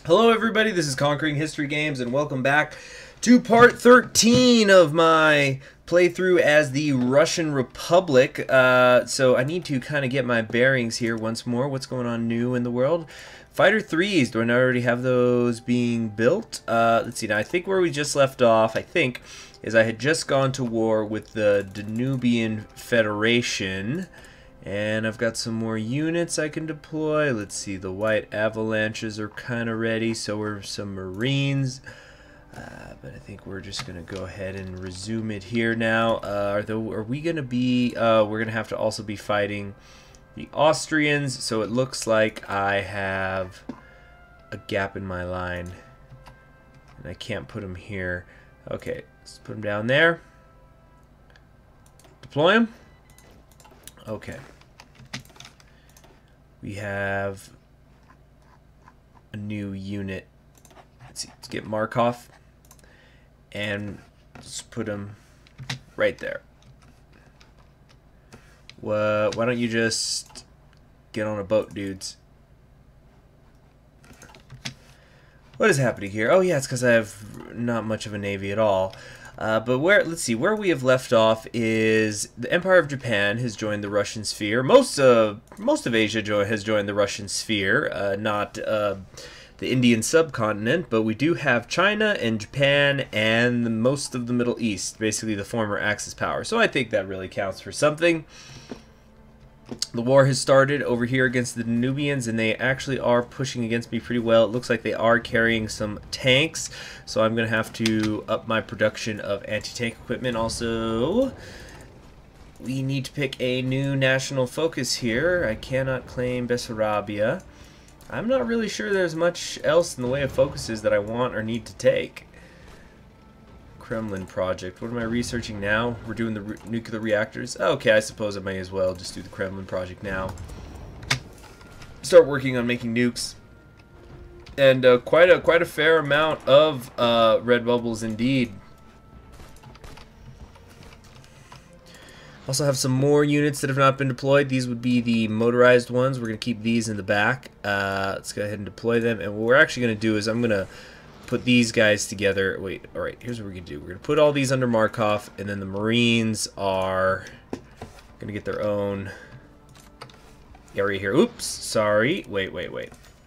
Hello everybody, this is Conquering History Games and welcome back to part 13 of my playthrough as the Russian Republic. So I need to kind of get my bearings here once more. What's going on new in the world? Fighter 3s, do I already have those being built? Let's see, now I think where we just left off, is I had just gone to war with the Nubian Federation. And I've got some more units I can deploy. Let's see, the white avalanches are kind of ready. So are some marines. But I think we're just going to go ahead and resume it here now. Are we going to be... we're going to have to also be fighting the Austrians. So it looks like I have a gap in my line. And I can't put them here. Okay, let's put them down there. Deploy them. Okay. We have a new unit. Let's see. Let's get Markov. And just put him right there. Why don't you just get on a boat, dudes? What is happening here? Oh yeah, it's because I have not much of a navy at all. But let's see, where we have left off is the Empire of Japan has joined the Russian sphere. Most of Asia has joined the Russian sphere, not the Indian subcontinent, but we do have China and Japan and most of the Middle East, basically the former Axis power. So I think that really counts for something. The war has started over here against the Nubians, and they actually are pushing against me pretty well. It looks like they are carrying some tanks, so I'm going to have to up my production of anti-tank equipment. Also, we need to pick a new national focus here. I cannot claim Bessarabia. I'm not really sure there's much else in the way of focuses that I want or need to take. Kremlin project. What am I researching now? We're doing the nuclear reactors. Okay, I suppose I may as well just do the Kremlin project now. Start working on making nukes. And quite a fair amount of red bubbles indeed. Also have some more units that have not been deployed. These would be the motorized ones. We're going to keep these in the back. Let's go ahead and deploy them. And what we're actually going to do is I'm going to put these guys together. Wait, alright, here's what we're going to do. We're going to put all these under Markov, and then the Marines are going to get their own area here. Oops, sorry. Wait.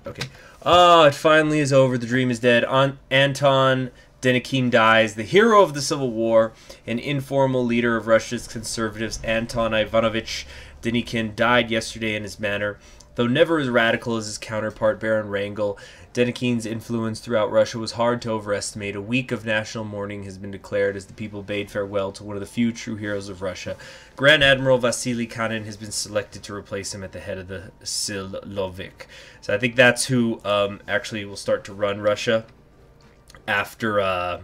Okay. Oh, it finally is over. The dream is dead. Anton Denikin dies. The hero of the Civil War, an informal leader of Russia's conservatives, Anton Ivanovich Denikin, died yesterday in his manner. Though never as radical as his counterpart Baron Wrangel, Denikin's influence throughout Russia was hard to overestimate. A week of national mourning has been declared as the people bade farewell to one of the few true heroes of Russia. Grand Admiral Vasily Kanin has been selected to replace him at the head of the Silovik. So I think that's who actually will start to run Russia after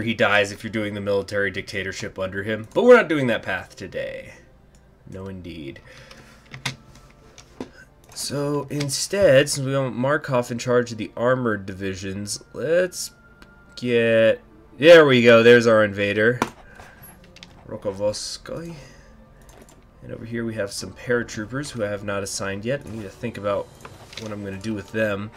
he dies, if you're doing the military dictatorship under him. But we're not doing that path today. No, indeed. So instead, since we want Markov in charge of the armored divisions, let's get... There we go. There's our invader. Rokovoskoy. And over here we have some paratroopers who I have not assigned yet. I need to think about what I'm going to do with them.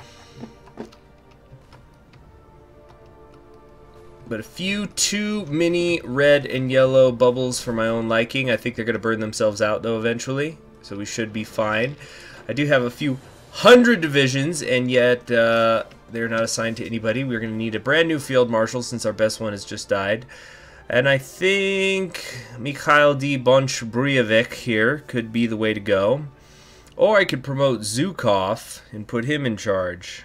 But a few too many red and yellow bubbles for my own liking. I think they're going to burn themselves out, though, eventually. So we should be fine. I do have a few hundred divisions, and yet they're not assigned to anybody. We're going to need a brand new field marshal since our best one has just died. And I think Mikhail D. Bonch-Bruyevik here could be the way to go. Or I could promote Zhukov and put him in charge.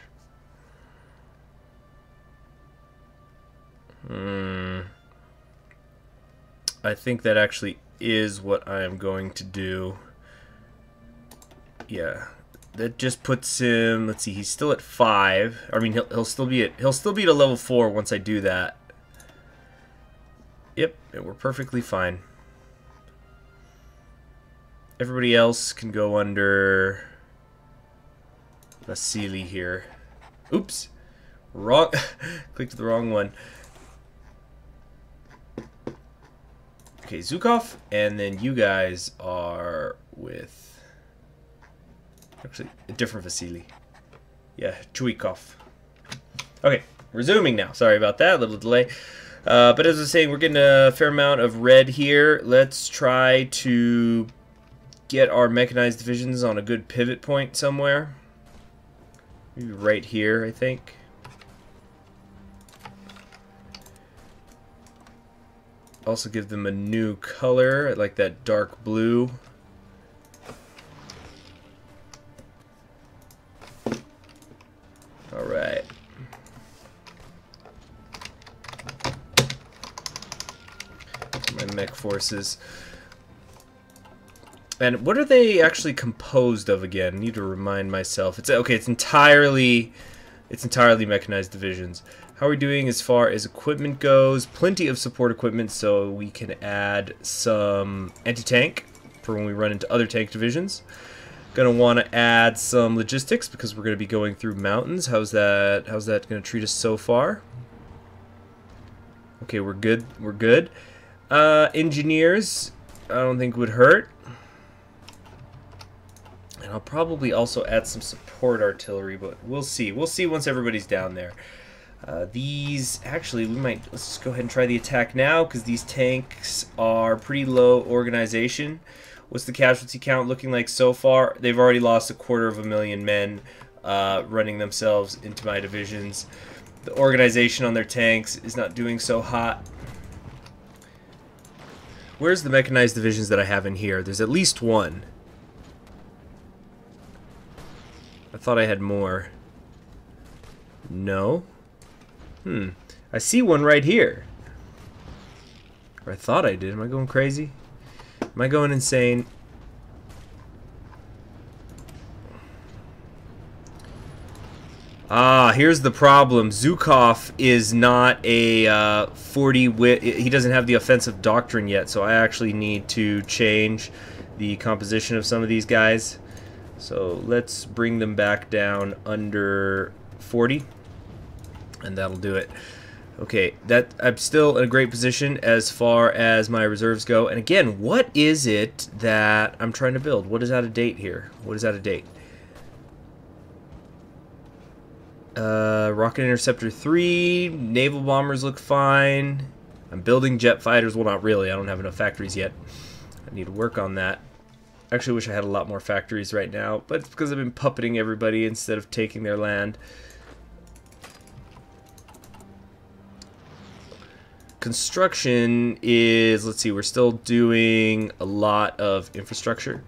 I think that actually is what I am going to do. Yeah, that just puts him. Let's see, he's still at 5. I mean, he'll still be at a level 4 once I do that. Yep, and we're perfectly fine. Everybody else can go under Vasily here. Oops, wrong. Clicked the wrong one. Okay, Zhukov, and then you guys are with... Actually, a different Vasily. Yeah, Chuikov. Okay, resuming now. Sorry about that, a little delay. But as I was saying, we're getting a fair amount of red here. Let's try to get our mechanized divisions on a good pivot point somewhere. Maybe right here, I think. Also give them a new color. I like that dark blue. Alright. My mech forces. And what are they actually composed of again? I need to remind myself. It's okay, it's entirely mechanized divisions. How are we doing as far as equipment goes? Plenty of support equipment, so we can add some anti-tank for when we run into other tank divisions. Gonna want to add some logistics because we're going to be going through mountains. How's that going to treat us so far? Okay, we're good. We're good. Engineers, I don't think would hurt. And I'll probably also add some support artillery, but we'll see. We'll see once everybody's down there. These, actually, let's just go ahead and try the attack now, because these tanks are pretty low organization. What's the casualty count looking like so far? They've already lost 250,000 men running themselves into my divisions. The organization on their tanks is not doing so hot. Where's the mechanized divisions that I have in here? There's at least one. I thought I had more. No. I see one right here. Or I thought I did. Am I going crazy? Am I going insane? Ah, here's the problem. Zhukov is not a 40 wit. He doesn't have the offensive doctrine yet, so I actually need to change the composition of some of these guys. So let's bring them back down under 40. And that'll do it. Okay, I'm still in a great position as far as my reserves go. And again, what is it that I'm trying to build? What is out of date here? What is out of date? Rocket Interceptor 3. Naval bombers look fine. I'm building jet fighters. Well, not really. I don't have enough factories yet. I need to work on that. I actually wish I had a lot more factories right now, but it's because I've been puppeting everybody instead of taking their land. Construction is, let's see, we're still doing a lot of infrastructure.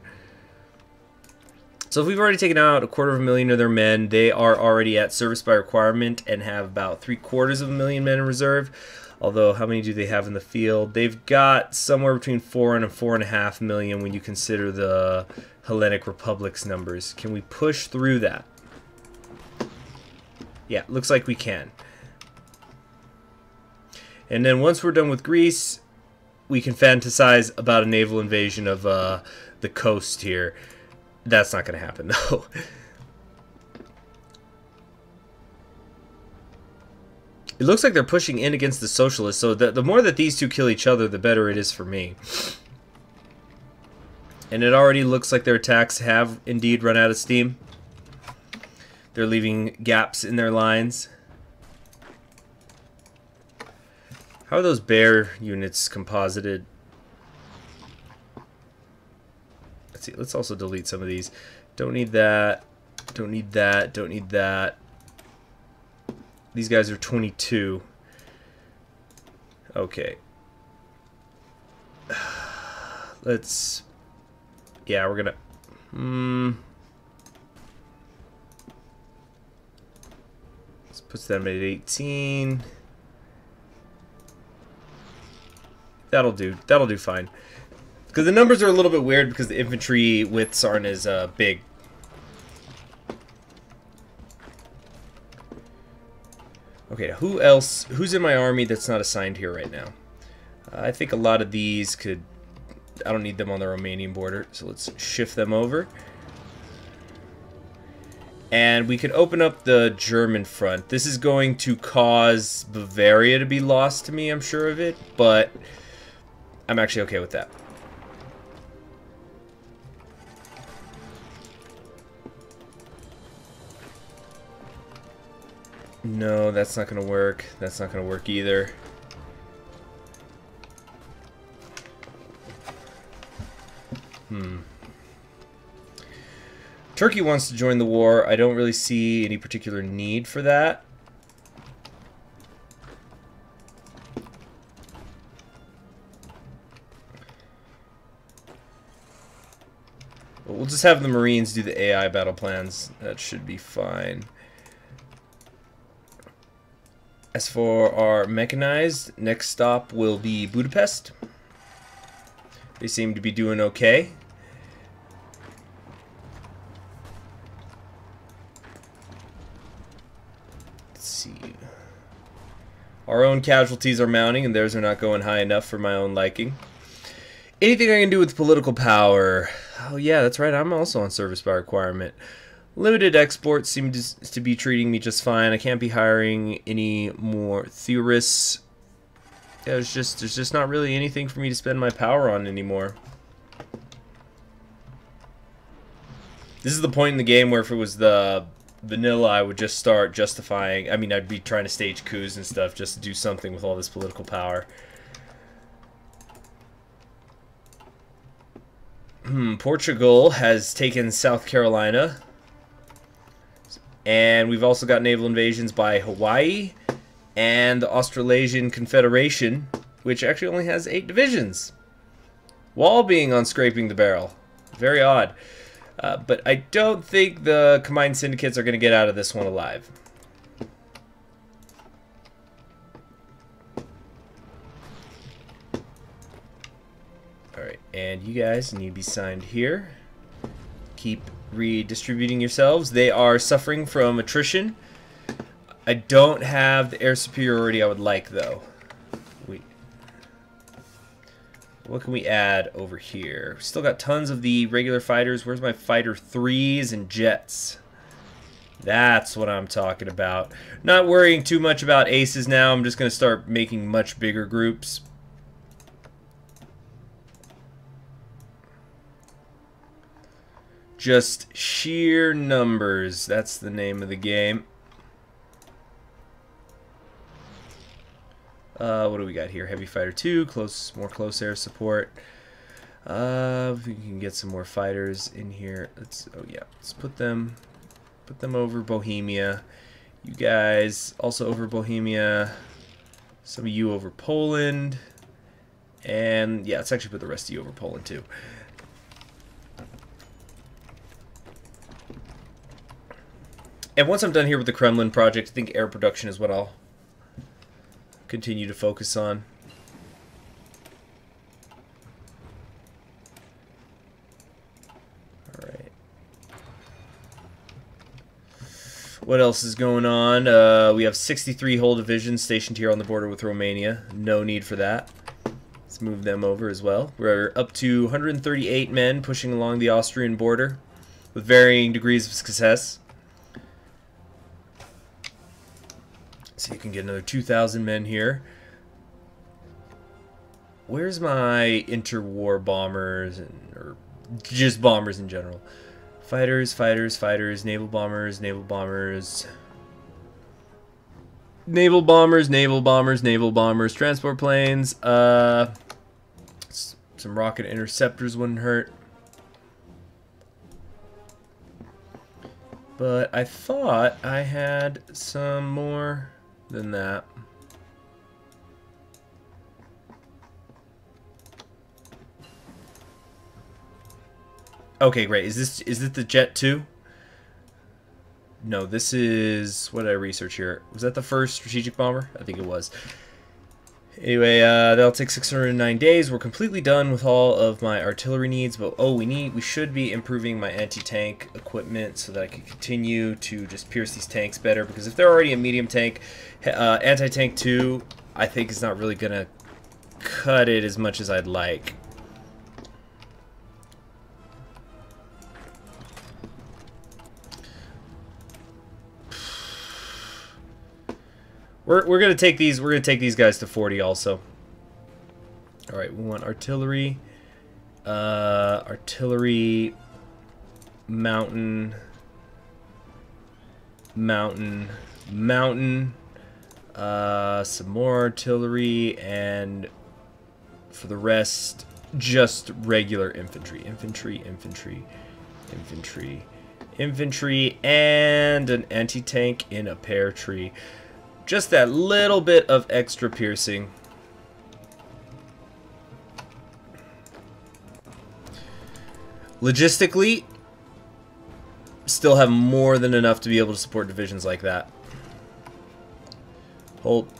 So if we've already taken out 250,000 of their men, they are already at service by requirement and have about 750,000 men in reserve. Although, how many do they have in the field? They've got somewhere between 4 and 4.5 million when you consider the Hellenic Republic's numbers. Can we push through that? Yeah, looks like we can. And then once we're done with Greece, we can fantasize about a naval invasion of the coast here. That's not going to happen, though. It looks like they're pushing in against the socialists, so the more that these two kill each other, the better it is for me. And it already looks like their attacks have indeed run out of steam. They're leaving gaps in their lines. How are those bear units composited? Let's see. Let's also delete some of these. Don't need that. Don't need that. Don't need that. These guys are 22. Okay. Let's... Yeah, we're gonna... Let's put them at 18. That'll do. That'll do fine. Because the numbers are a little bit weird because the infantry widths aren't as big. Okay, who else? Who's in my army that's not assigned here right now? I think a lot of these could... I don't need them on the Romanian border, so let's shift them over. And we can open up the German front. This is going to cause Bavaria to be lost to me, I'm sure of it, but I'm actually okay with that. No, that's not gonna work. That's not gonna work either. Turkey wants to join the war. I don't really see any particular need for that. But we'll just have the Marines do the AI battle plans. That should be fine. As for our mechanized, next stop will be Budapest. They seem to be doing okay. Let's see. Our own casualties are mounting, and theirs are not going high enough for my own liking. Anything I can do with political power? Oh yeah, that's right, I'm also on service by requirement. Limited exports seem to be treating me just fine. I can't be hiring any more theorists. Yeah, there's just not really anything for me to spend my power on anymore. This is the point in the game where if it was the vanilla, I would just start justifying. I mean, I'd be trying to stage coups and stuff just to do something with all this political power. Portugal has taken South Carolina. And we've also got naval invasions by Hawaii and the Australasian Confederation, which actually only has 8 divisions. While being on scraping the barrel. Very odd. But I don't think the combined syndicates are going to get out of this one alive. Alright, and you guys need to be signed here. Keep redistributing yourselves. They are suffering from attrition. I don't have the air superiority I would like, though. What can we add over here? Still got tons of the regular fighters. Where's my fighter 3s and jets? That's what I'm talking about. Not worrying too much about aces now. I'm just going to start making much bigger groups. Just sheer numbers. That's the name of the game. What do we got here? Heavy fighter 2, more close air support. If we can get some more fighters in here. Let's put them over Bohemia. You guys also over Bohemia. Some of you over Poland. And yeah, let's actually put the rest of you over Poland too. And once I'm done here with the Kremlin project, I think air production is what I'll continue to focus on. Alright. What else is going on? We have 63 whole divisions stationed here on the border with Romania. No need for that. Let's move them over as well. We're up to 138 men pushing along the Austrian border with varying degrees of success. So you can get another 2,000 men here. Where's my interwar bombers, or just bombers in general? Fighters, fighters, fighters, naval bombers, naval bombers. Naval bombers, naval bombers, naval bombers, transport planes. Some rocket interceptors wouldn't hurt. But I thought I had some more than that. Okay, great. Is it the Jet 2? No, this is, what did I research here? Was that the first strategic bomber? I think it was. Anyway, that'll take 609 days. We're completely done with all of my artillery needs, but we should be improving my anti-tank equipment so that I can continue to just pierce these tanks better, because if they're already a medium tank, anti-tank 2, I think is not really gonna cut it as much as I'd like. We're gonna take these. We're gonna take these guys to 40 also. All right, we want artillery, artillery, mountain, mountain, mountain, some more artillery, and for the rest, just regular infantry. Infantry, infantry, infantry, infantry, and an anti-tank in a pear tree. Just that little bit of extra piercing. Logistically, still have more than enough to be able to support divisions like that. Hold.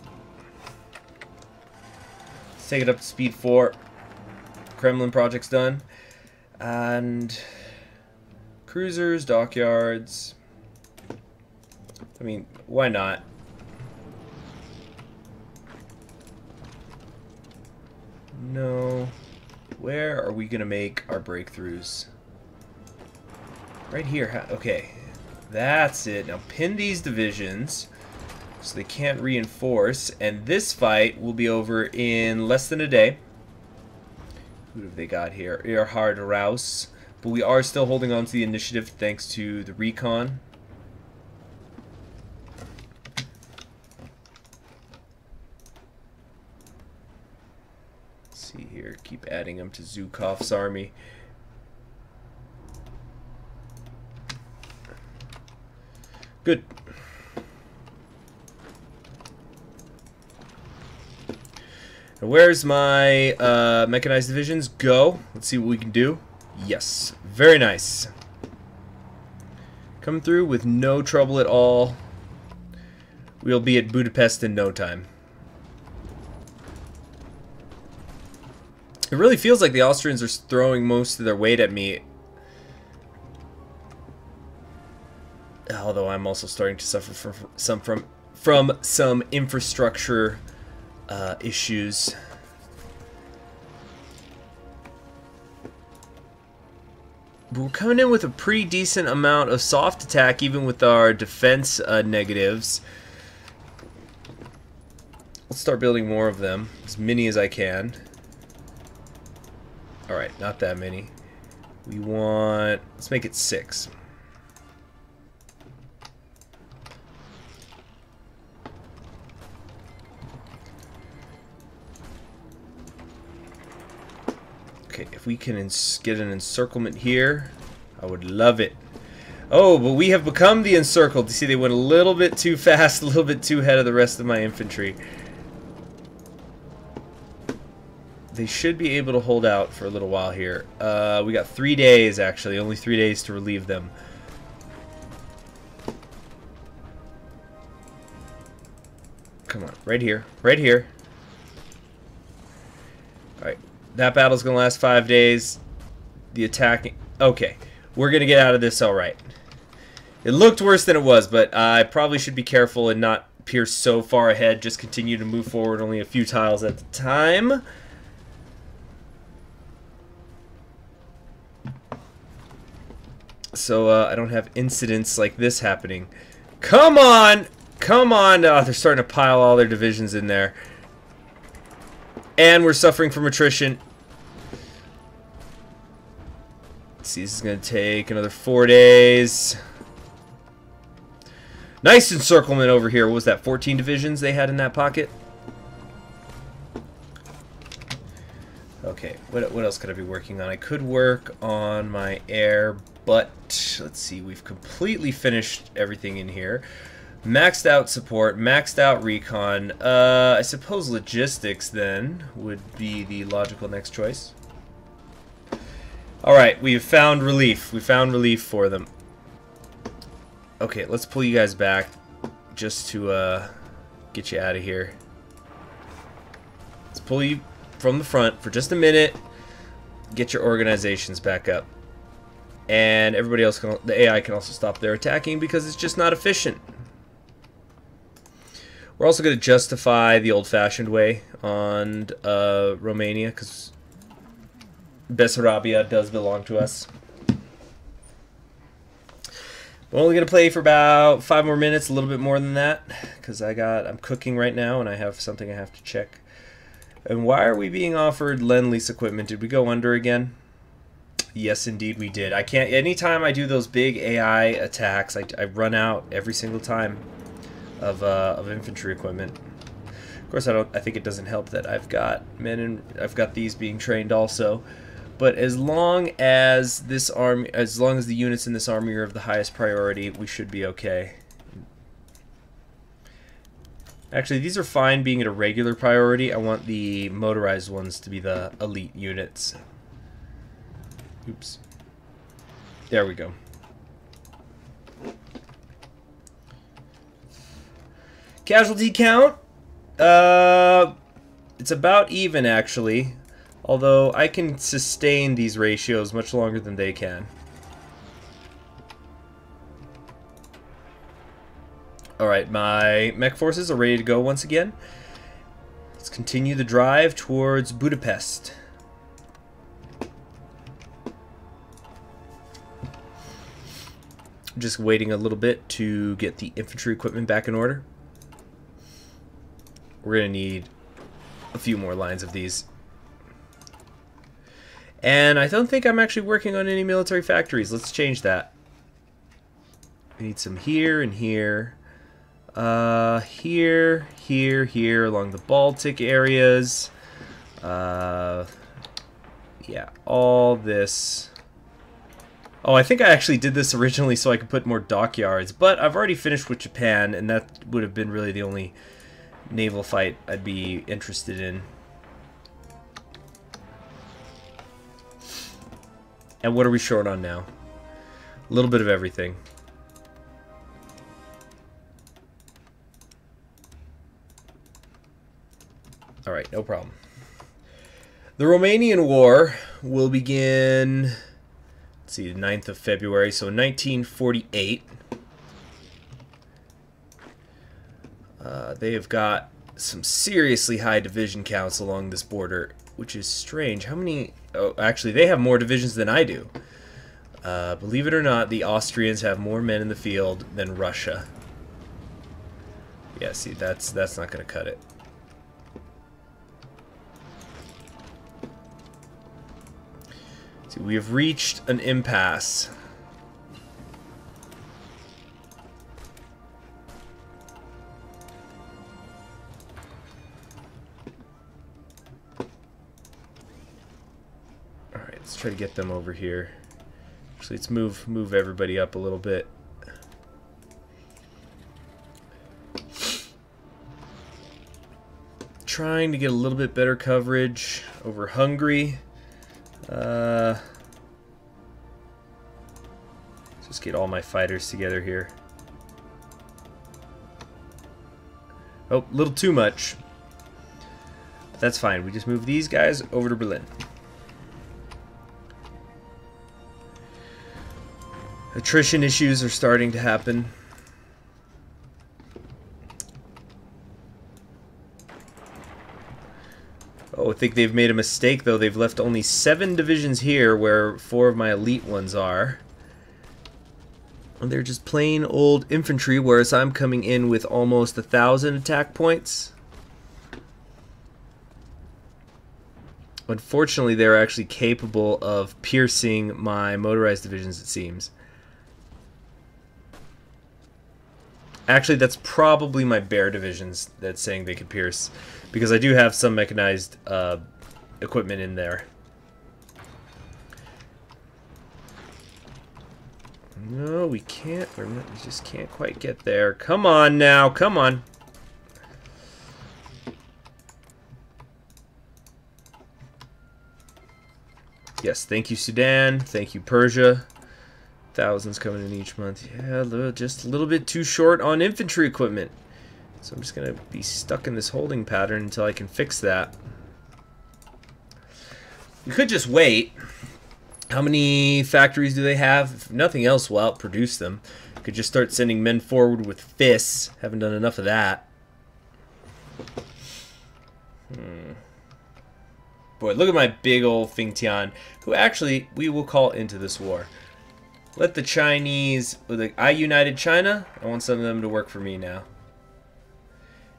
Let's take it up to speed 4. Kremlin project's done. And cruisers, dockyards. I mean, why not? No. Where are we going to make our breakthroughs? Right here. Okay. That's it. Now pin these divisions so they can't reinforce. And this fight will be over in less than a day. Who have they got here? Erhard Raus. But we are still holding on to the initiative thanks to the recon. Let's see here. Keep adding them to Zhukov's army. Good. Now where's my mechanized divisions? Go. Let's see what we can do. Yes. Very nice. Come through with no trouble at all. We'll be at Budapest in no time. It really feels like the Austrians are throwing most of their weight at me. Although I'm also starting to suffer from some infrastructure issues. But we're coming in with a pretty decent amount of soft attack, even with our defense negatives. Let's start building more of them, as many as I can. Alright, not that many. We want... let's make it 6. Okay, if we can get an encirclement here, I would love it. Oh, but we have become the encircled. You see, they went a little bit too fast, a little bit too ahead of the rest of my infantry. They should be able to hold out for a little while here. We got 3 days, actually. Only 3 days to relieve them. Come on, right here. Right here. Alright. That battle's going to last 5 days. The attacking... okay. We're going to get out of this alright. It looked worse than it was, but I probably should be careful and not pierce so far ahead. Just continue to move forward only a few tiles at a time. So I don't have incidents like this happening. Come on! Come on! Oh, they're starting to pile all their divisions in there. And we're suffering from attrition. Let's see, this is going to take another 4 days. Nice encirclement over here. What was that, 14 divisions they had in that pocket? Okay, what else could I be working on? I could work on my air, but let's see, we've completely finished everything in here. Maxed out support, maxed out recon. I suppose logistics then would be the logical next choice. Alright, we've found relief. We found relief for them. Okay, let's pull you guys back just to get you out of here. Let's pull you from the front for just a minute. Get your organizations back up. And everybody else, the AI can also stop their attacking because it's just not efficient. We're also going to justify the old-fashioned way on Romania because Bessarabia does belong to us. We're only going to play for about 5 more minutes, a little bit more than that, because I'm cooking right now and I have something I have to check. And why are we being offered Lend-Lease equipment? Did we go under again? Yes, indeed we did. I can't... Anytime I do those big AI attacks, I run out every single time of infantry equipment. Of course, I think it doesn't help that I've got men and I've got these being trained also. But as long as this army, as long as the units in this army are of the highest priority, we should be okay. Actually, these are fine being at a regular priority. I want the motorized ones to be the elite units. Oops. There we go. Casualty count? It's about even, actually. Although I can sustain these ratios much longer than they can. Alright, my mech forces are ready to go once again. Let's continue the drive towards Budapest. Just waiting a little bit to get the infantry equipment back in order. We're going to need a few more lines of these. And I don't think I'm actually working on any military factories. Let's change that. We need some here and here. Here, here, here along the Baltic areas. Yeah, all this. Oh, I think I actually did this originally so I could put more dockyards, but I've already finished with Japan, and that would have been really the only naval fight I'd be interested in. And what are we short on now? A little bit of everything. Alright, no problem. The Romanian War will begin, let's see, the 9th of February, so 1948. They have got some seriously high division counts along this border, which is strange. How many... Oh, actually, they have more divisions than I do. Believe it or not, the Austrians have more men in the field than Russia. Yeah, see, that's not going to cut it. See, we have reached an impasse. Let's try to get them over here. Actually, let's move everybody up a little bit. Trying to get a little bit better coverage over Hungary. Let's just get all my fighters together here. Oh, a little too much. But that's fine. We just move these guys over to Berlin. Attrition issues are starting to happen. Oh, I think they've made a mistake, though. They've left only 7 divisions here, where 4 of my elite ones are. And they're just plain old infantry, whereas I'm coming in with almost 1,000 attack points. Unfortunately, they're actually capable of piercing my motorized divisions, it seems. Actually, that's probably my bear divisions that's saying they could pierce, because I do have some mechanized equipment in there. No, we can't. We just can't quite get there. Come on now, come on. Yes, thank you, Sudan. Thank you, Persia. Thousands coming in each month. Yeah, just a little bit too short on infantry equipment. So I'm just going to be stuck in this holding pattern until I can fix that. We could just wait. How many factories do they have? If nothing else will outproduce them. Could just start sending men forward with fists. Haven't done enough of that. Boy, look at my big old Fingtian, who actually we will call into this war. Let the Chinese, I united China. I want some of them to work for me now.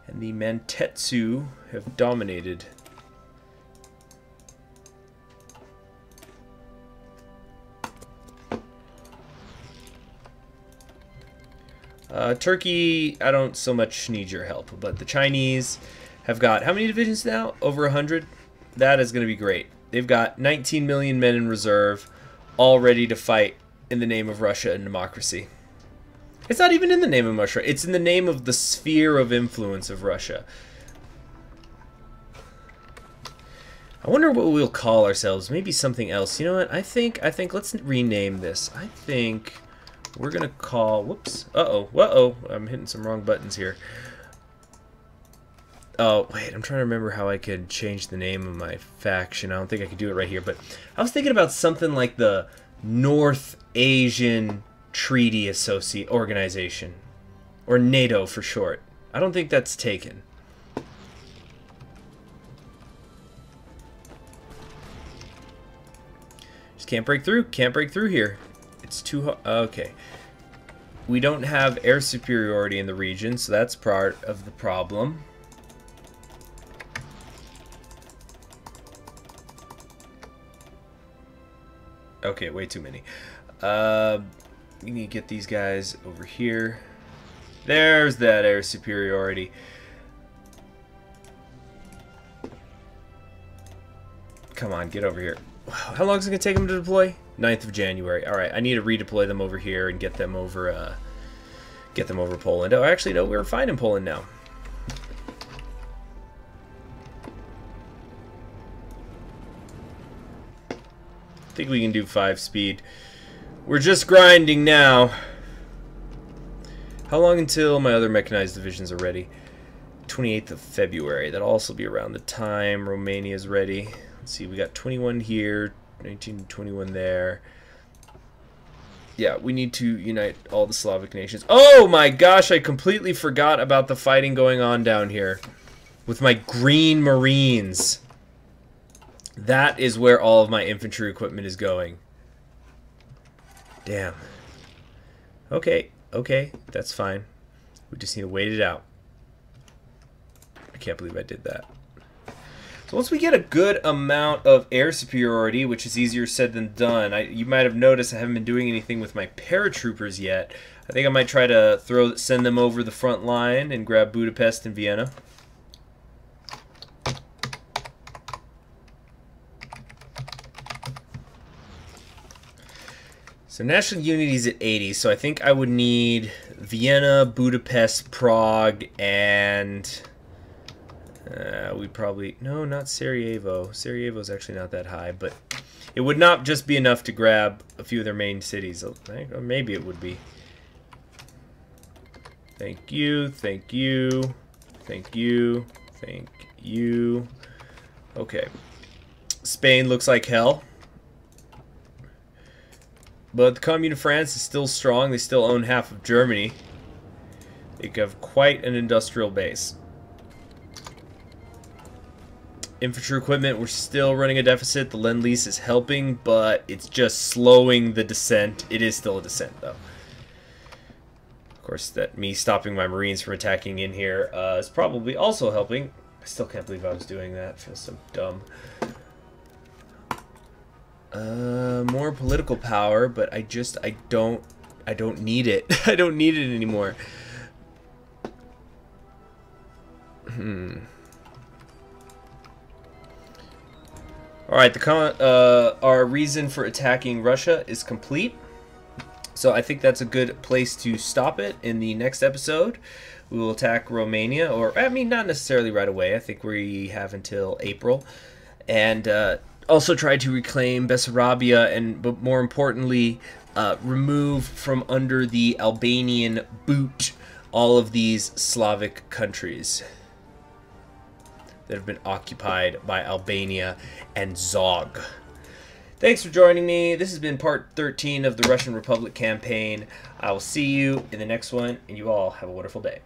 And the Mantetsu have dominated. Turkey, I don't so much need your help, but the Chinese have got how many divisions now? Over 100? That is going to be great. They've got 19 million men in reserve, all ready to fight in the name of Russia and democracy. It's not even in the name of Russia. It's in the name of the sphere of influence of Russia. I wonder what we'll call ourselves. Maybe something else. You know what? I think let's rename this. I think we're gonna call. Whoops. Uh-oh. I'm hitting some wrong buttons here. Oh, wait. I'm trying to remember how I could change the name of my faction. I don't think I could do it right here. But I was thinking about something like the North Asian Treaty Organization, or NATO for short. I don't think that's taken. Just can't break through. Can't break through here. It's too hard. Okay. We don't have air superiority in the region, so that's part of the problem. Okay, way too many. We need to get these guys over here. There's that air superiority. Come on, get over here. How long is it going to take them to deploy? 9th of January. Alright, I need to redeploy them over here and get them over Poland. Oh, actually, no, we're fine in Poland now. I think we can do 5 speed. We're just grinding now. How long until my other mechanized divisions are ready? 28th of February. That'll also be around the time Romania's ready. Let's see, we got 21 here, 19, 21 there. Yeah, we need to unite all the Slavic nations. Oh my gosh, I completely forgot about the fighting going on down here with my Green Marines. That is where all of my infantry equipment is going. Damn. Okay, that's fine. We just need to wait it out. I can't believe I did that. So once we get a good amount of air superiority, which is easier said than done, you might have noticed I haven't been doing anything with my paratroopers yet. I think I might try to send them over the front line and grab Budapest and Vienna. So national unity is at 80, so I think I would need Vienna, Budapest, Prague, and we'd probably... No, not Sarajevo. Sarajevo is actually not that high, but it would not just be enough to grab a few of their main cities. Or maybe it would be. Thank you, thank you, thank you, thank you. Okay. Spain looks like hell. But the Commune of France is still strong. They still own half of Germany. They have quite an industrial base. Infantry equipment, we're still running a deficit. The Lend-Lease is helping, but it's just slowing the descent. It is still a descent, though. Of course, that me stopping my Marines from attacking in here is probably also helping. I still can't believe I was doing that. It feels so dumb. More political power, but I don't need it. I don't need it anymore. Alright, our reason for attacking Russia is complete. So I think that's a good place to stop it. In the next episode, we will attack Romania, or, I mean, not necessarily right away. I think we have until April. And, also try to reclaim Bessarabia, but more importantly, remove from under the Albanian boot all of these Slavic countries that have been occupied by Albania and Zog. Thanks for joining me. This has been part 13 of the Russian Republic campaign. I will see you in the next one, and you all have a wonderful day.